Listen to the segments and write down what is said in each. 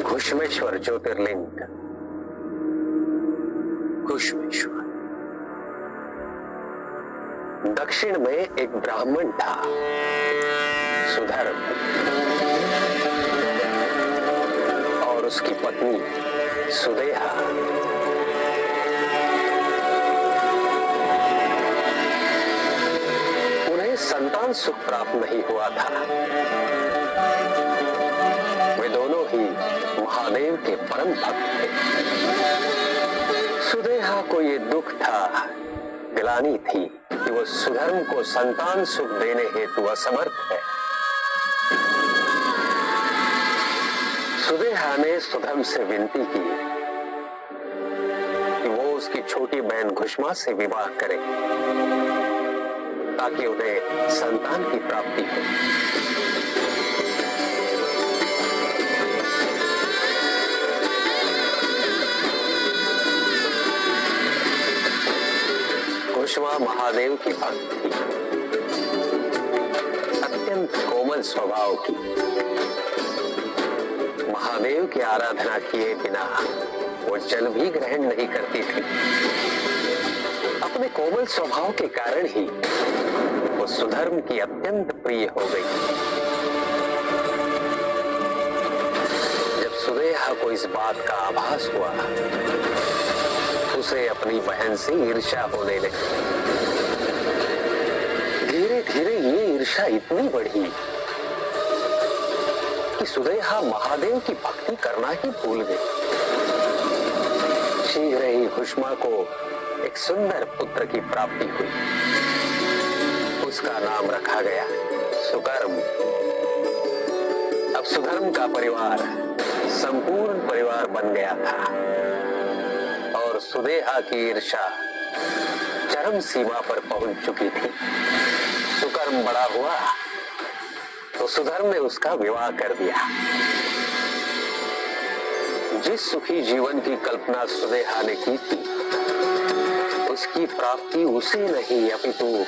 घुष्मेश्वर ज्योतिर्लिंग। घुष्मेश्वर दक्षिण में एक ब्राह्मण था, सुधर्म, और उसकी पत्नी सुदेहा। उन्हें संतान सुख प्राप्त नहीं हुआ था। वे दोनों ही महादेव के परम भक्त थे। सुदेहा को ये दुख था, गिलानी थी कि वो सुधर्म को संतान सुख देने हेतु असमर्थ है। सुदेहा ने सुधर्म से विनती की कि वो उसकी छोटी बहन घुष्मा से विवाह करे ताकि उन्हें संतान की प्राप्ति हो। घुष्मा महादेव की भक्त थी, अत्यंत कोमल स्वभाव की। महादेव की आराधना किए बिना वो जल भी ग्रहण नहीं करती थी। अपने कोमल स्वभाव के कारण ही वो सुधर्म की अत्यंत प्रिय हो गई। जब सुदेहा को इस बात का आभास हुआ, उसे अपनी बहन से ईर्ष्या होने लगी। धीरे धीरे ये ईर्ष्या इतनी बढ़ी कि सुदेहा महादेव की भक्ति करना ही भूल गई। शीघ्र ही घुष्मा को एक सुंदर पुत्र की प्राप्ति हुई। उसका नाम रखा गया सुकर्म। अब सुधर्म का परिवार संपूर्ण परिवार बन गया था और सुदेहा की ईर्ष्या चरम सीमा पर पहुंच चुकी थी। सुकर्म बड़ा हुआ तो सुधर्म ने उसका विवाह कर दिया। जिस सुखी जीवन की कल्पना सुदेहा ने की थी, उसकी प्राप्ति उसे नहीं अपितु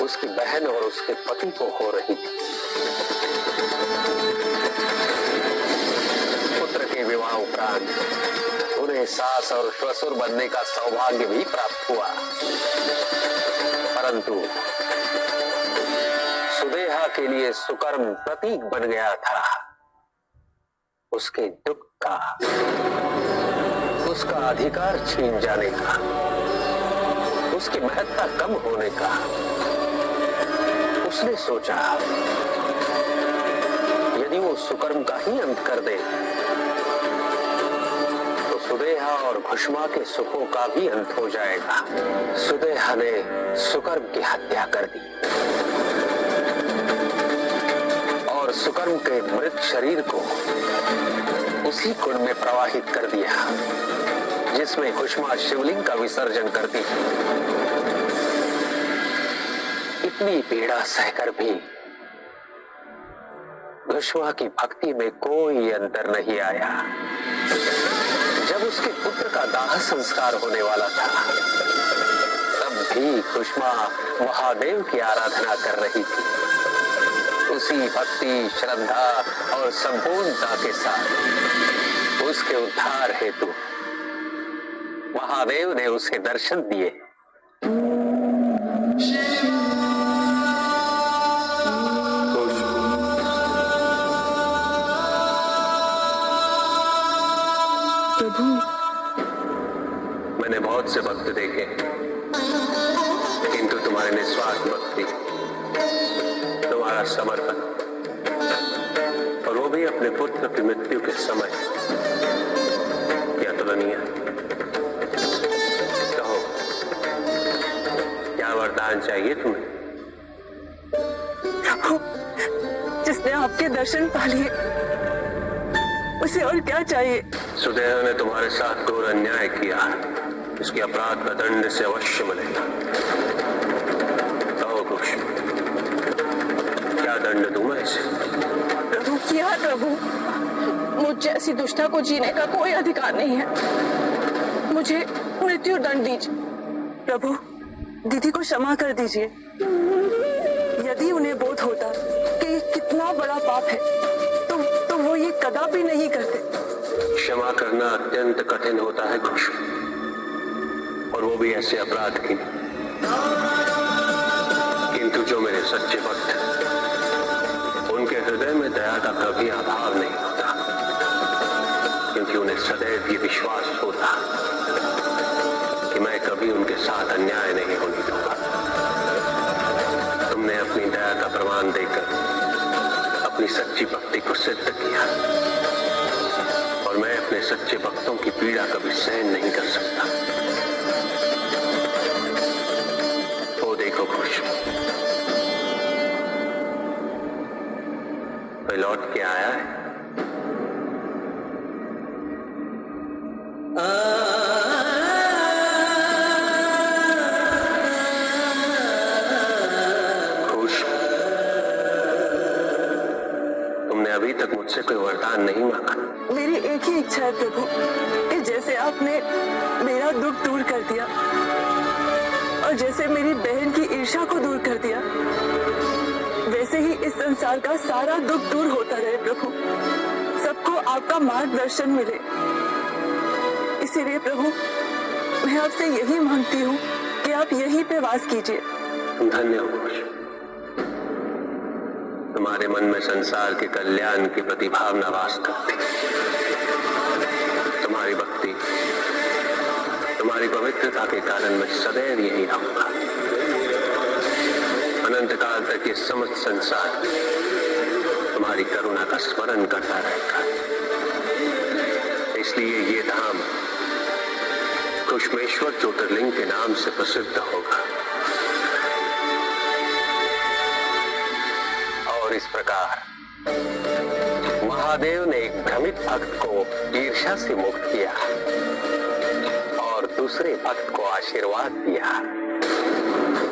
उसकी बहन और उसके पति को हो रही थी। पुत्र के विवाह उपरांत उन्हें सास और ससुर बनने का सौभाग्य भी प्राप्त हुआ, परंतु सुदेहा के लिए सुकर्म प्रतीक बन गया था उसके दुख का, उसका अधिकार छीन जाने का, उसकी महत्ता कम होने का। उसने सोचा यदि वो सुकर्म का ही अंत कर दे तो सुदेहा और घुष्मा के सुखों का भी अंत हो जाएगा। सुदेहा ने सुकर्म की हत्या कर दी और सुकर्म के मृत शरीर को उसी कुंड में प्रवाहित कर दिया जिसमें घुष्मा शिवलिंग का विसर्जन करती थी। इतनी पीड़ा सहकर भी घुष्मा की भक्ति में कोई अंतर नहीं आया। जब उसके पुत्र का दाह संस्कार होने वाला था, तब भी घुष्मा महादेव की आराधना कर रही थी, उसी भक्ति, श्रद्धा और संपूर्णता के साथ। उसके उद्धार हेतु महादेव ने उसे दर्शन दिए। प्रभु, मैंने बहुत से भक्त देखे, किंतु तुम्हारे निस्वार्थ भक्ति, तुम्हारा समर्पण, और वो भी अपने पुत्र की मृत्यु के समय, क्या तुलनीय। कहो, क्या वरदान चाहिए तुम्हें? प्रभु, जिसने आपके दर्शन पा लिए, उसे और क्या चाहिए? सुदेहा ने तुम्हारे साथ घोर अन्याय किया, इसके अपराध का दंड से अवश्य मिलेगा। कहो कुछ, क्या दंड दूं मैं इसे? प्रभु, क्या प्रभु, मुझ जैसी दुष्टा को जीने का कोई अधिकार नहीं है। मुझे मृत्यु दंड दीजिए। प्रभु, दीदी को क्षमा कर दीजिए। यदि उन्हें बोध होता कि कितना बड़ा पाप है, तो वो ये कदापि नहीं करते। क्षमा करना अत्यंत कठिन होता है कुछ, और वो भी ऐसे अपराध की। किंतु जो मेरे सच्चे भक्त हैं, उनके हृदय में दया का कभी अभाव नहीं होता, क्योंकि उन्हें सदैव ये विश्वास होता कि मैं कभी उनके साथ अन्याय नहीं होने दूंगा। तुमने अपनी दया का प्रमाण देकर अपनी सच्ची भक्ति को सिद्ध किया, और मैं अपने सच्चे भक्तों की पीड़ा कभी सहन नहीं कर सकता। वो देखो खुश, कोई लौट के आया है। खुश, तुमने अभी तक मुझसे कोई वरदान नहीं मांगा। मेरी एक ही इच्छा है प्रभु, कि जैसे आपने मेरा दुख दूर कर दिया और जैसे मेरी बहन की ईर्ष्या को दूर कर दिया, वैसे ही इस संसार का सारा दुख दूर होता रहे प्रभु, सबको आपका मार्गदर्शन मिले। इसीलिए प्रभु, मैं आपसे यही मांगती हूँ कि आप यहीं पे वास कीजिए। धन्य हो खुश, तुम्हारे मन में संसार के कल्याण के प्रति भावना वास करती। तुम्हारी भक्ति, तुम्हारी पवित्रता के कारण मैं सदैव यही रहूंगा। अनंत काल तक ये समस्त संसार तुम्हारी करुणा का स्मरण करता रहेगा। इसलिए ये धाम कुष्मेश्वर ज्योतिर्लिंग के नाम से प्रसिद्ध होगा। और इस प्रकार महादेव ने एक भ्रमित भक्त को ईर्ष्या से मुक्त किया और दूसरे भक्त को आशीर्वाद दिया।